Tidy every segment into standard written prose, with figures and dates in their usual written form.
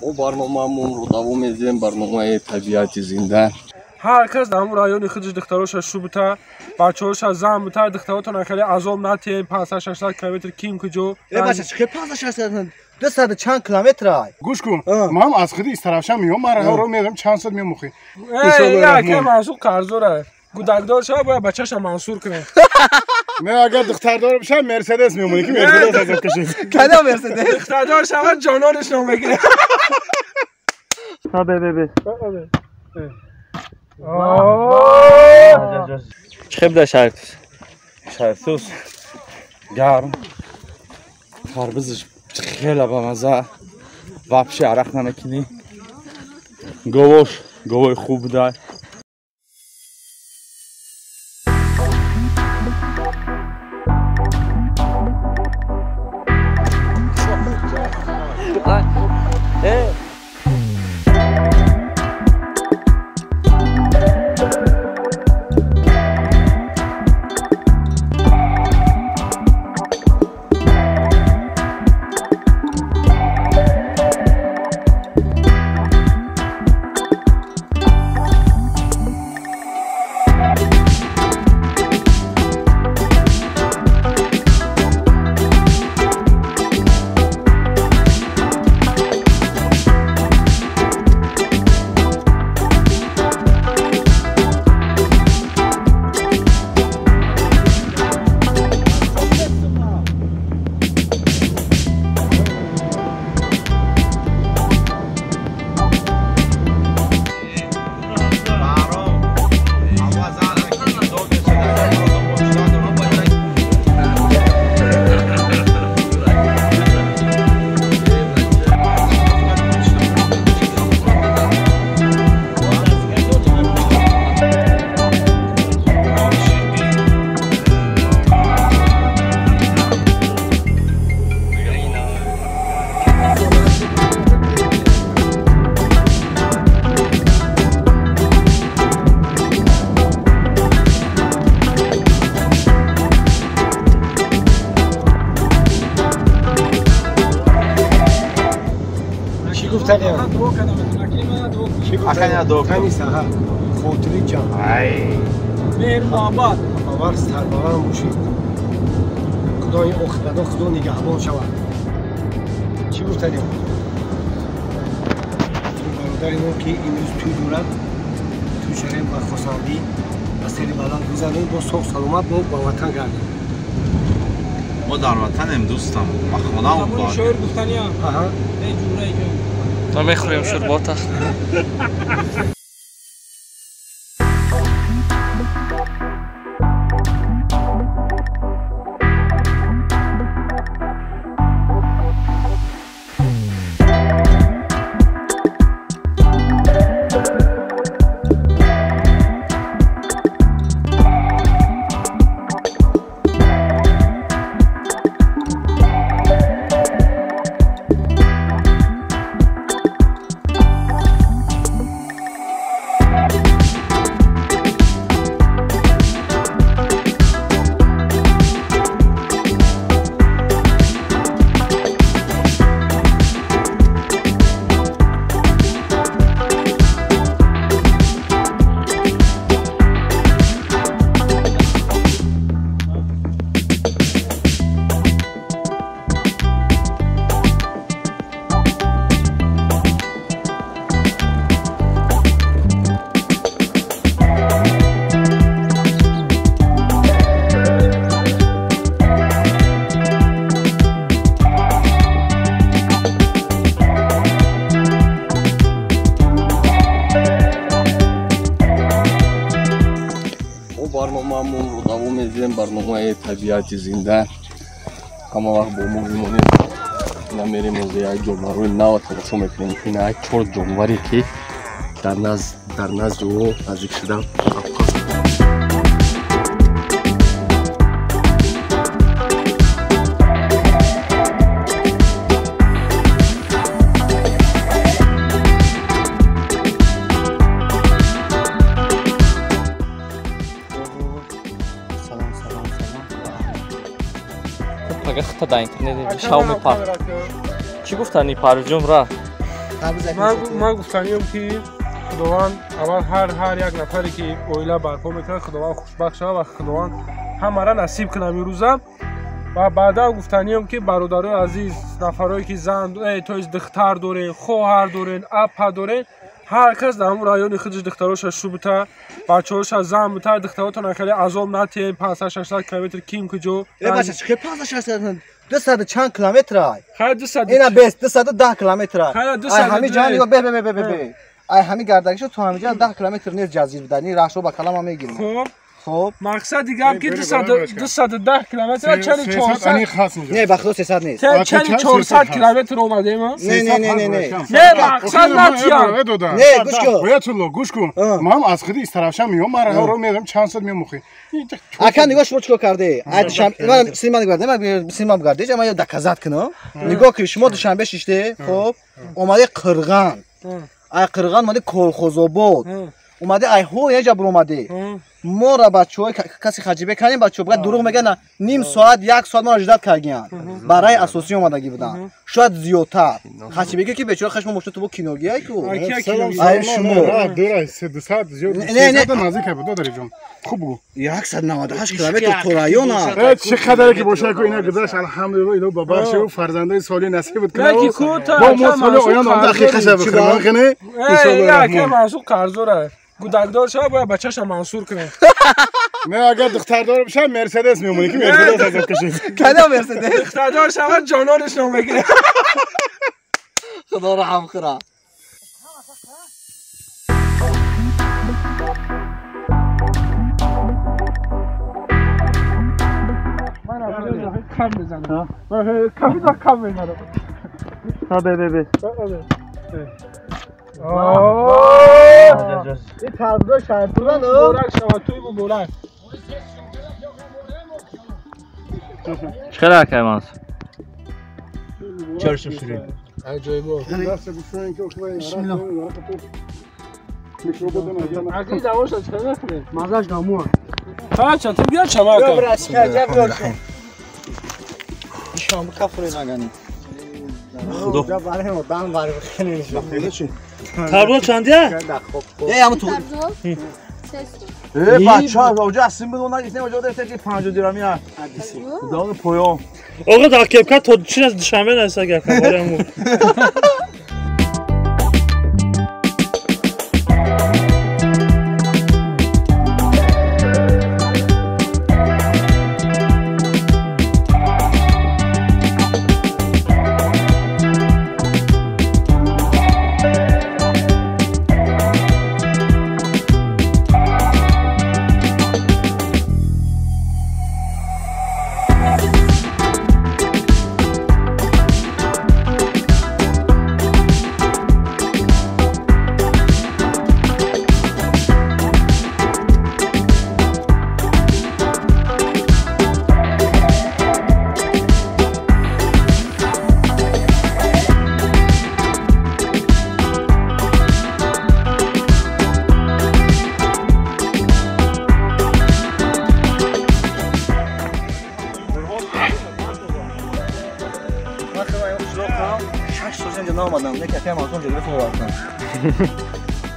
ما برنامه‌مون رو دوام میدیم، برنامه طبیعت زنده. هر کس در همون رایون خودش دختراش شروع بوده، بچه‌هاش از زن بوده، دختراتون خیلی عذاب نتی 500-600 کیلومتر کیم کجا. بچه چه 500-600 200 چند کیلومتر. گوش کن. من از خودی استرافشم میام، من رو میرم چند صد میموخی. یا که منصور کارزوره. گودکدار شب باید بچه‌ش منصور کنه. من اگر دختردار بشم مرسدس میمونی که مرسدس ازم کشید. کدام مرسدس؟ دختردار شب جانانش نمیگیره. ها به. چخب ده شرطوس گرم خربزش خیلی با مزه وابشه عرق نمیکنی گوش خوب ده اکنیا دو کنی سها خاطری جان مهر محبت آور سرباور موشید خدای اخبدا خدا نگهبان شود چی گفتنی؟ برادر ما که امروز توی دولت توی شهر برخواستندی از سری بلند بزنیم با صحب سلامت با وطن گردیم ما در وطنیم دوستم خانه اون بار شعر گفتنی هم ای جوره ای تا میخوریم شرباته برنامه‌مون رو دوام میدیم، برنامه طبیعت زنده. همه وقت با ما میمونیم، نمیریم از یک جانور نو تماشا میکنیم. این یک 4 جانوری که در نزد او نزدیک شدن. پگه خطا در اینترنت شاومی پا چی گفتنی پارجوم را من گفتنیم که خداوند اول هر یک نفری که اویلا برپا میکنه خداوند خوشبخت شود و خداوند همه را نصیب کنه این روزا و بعدا گفتنیم که برادرای عزیز نفرایی که زن توی دختر دارین خواهر دارین اپ دارین هر کس در همون رایون خودش دختراش شوبته بچه‌هاش زن بته دختراتون خیلی عذاب نتین 500 600 کیلومتر کیم کجا بچه چه 500 600 200 چند کیلومتر خیلی 200 اینا بس 210 کیلومتر خیلی 200 همه جانی به ای همه گردنشو تو همه جان 10 کیلومتر نیست جزیره بدنی راشو با کلام میگیریم خب مقصد دیگه هم که 210 کیلومتر چلی 400 نه بخدا 300 نیست چلی 400 کیلومتر اومده ما نه مقصد نتیام نه گوش کن باید تو گوش کن من از خودی استرافشم میام مرا رو میرم چند صد میام مخی اکن نگاه شما چیکار کرده من سینما نگارده من سینما گارده من یک دکزات کنم نگاه که شما دوشنبه شیشته خب اومده قرغان ای قرغان اومده کلخوزآباد اومده ای هو یه جا بر اومده ما را بچه‌ها کسی خجیبه کنیم بچه‌ها بگن دروغ میگن نیم ساعت یک ساعت ما اجداد کردن برای اساسی اومدگی بودن شاید زیادتر خجیبه که بچه‌ها خشم مشت تو کینوگیای کو ای شما دور 300 زیاد نه نزدیک بود داری جون خوب بگو 198 کیلومتر تو رایون چقدر که باشه که اینا گذشت الحمدلله اینا با بخش و فرزندای سالی نصیب کنه یکی کوتا با ما سالی آیان هم دقیقه شب بخیر کنه ان شاء الله که منصور قرضوره گودکدار شب باید بچه‌ش منصور کنه نه اگر دختردار بشه مرسدس میمونی که مرسدس ازم کشید کدا مرسدس دختردار شب جانانش نمیگیره خدا رحم کنه من کم بزنم من کم بزنم ها به این تابلو شرطونه بورک شما توی بو بورک چقدر که ماست چرش شوری عجایب اگه دواش چه نکنه مازاش نامو ها چطور بیا چما کن برش کجا شام کفر نگانی خدا برای ما دام برای خیلی نشون تابلو چندیه یه هم تو بچه‌ها اونجا اسیم بدون نگیش نه اونجا داشته که 50 درهمی ها دام پویو آقا داکیب که تو چی از دوشنبه نسا گه کبارمو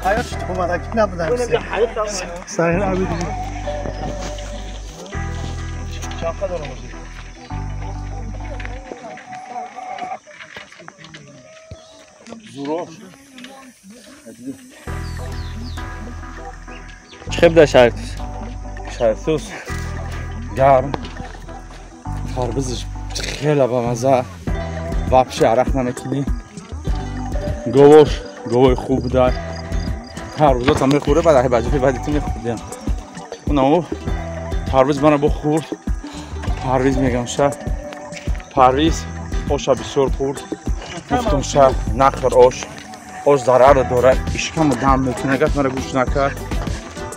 حیات تو اومد که نبودم صحیح عبید چاقا دارم زورا چه بده شرطوس گرم خربزش خیلی با مزه وابشه عرق نمیکنی گوش خوب دار هر روزا تا میخوره بعد بعدی تو میخوردیم اونم پرویز منو بخورد پرویز میگم شب پرویز آشا بسیار خورد گفتم شب نخور آش ضرر داره اشکم دم میکنه گفت مرا گوش نکرد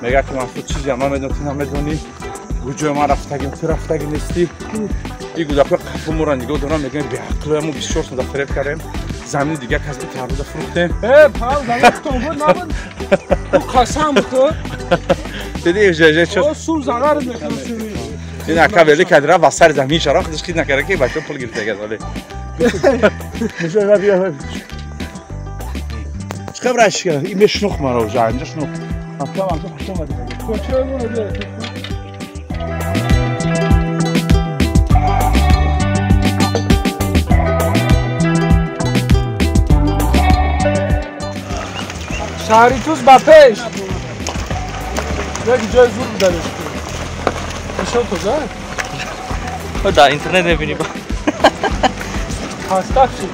میگه که من چیزی هم نمیدونی گوجه ما رفتگیم تو رفتگی نیستی این گودا که قفو مورن دیگه دارم میگن به عقلمو بسیار سودا فریب کردیم زمین دیگه کسی که تربوز فروختیم پاو زمین تو بود نبود تو قسم تو دیدی ایجاجه شد سو ضرر میکنه این اکا ولی کدره واسر زمین شرا خودش خید نکرده که بچه پول گرفته گذاره میشه بیا Açığa bırak ki. İme şunuk var o canca şunuk. Tamam tamam. کوچه مونه شهری توز با پیش یکی جای زور بودنش نشان تو زن در اینترنت ببینی با هستک چی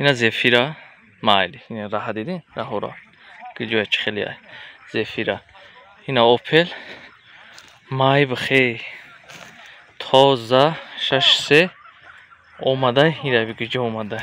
اینا زفیرا مایلی اینا راه دیدین راه را که جوه چه خیلی های زفیرا اینا اوپل مای بخی تازه 6 اومده اینا بگی جو اومده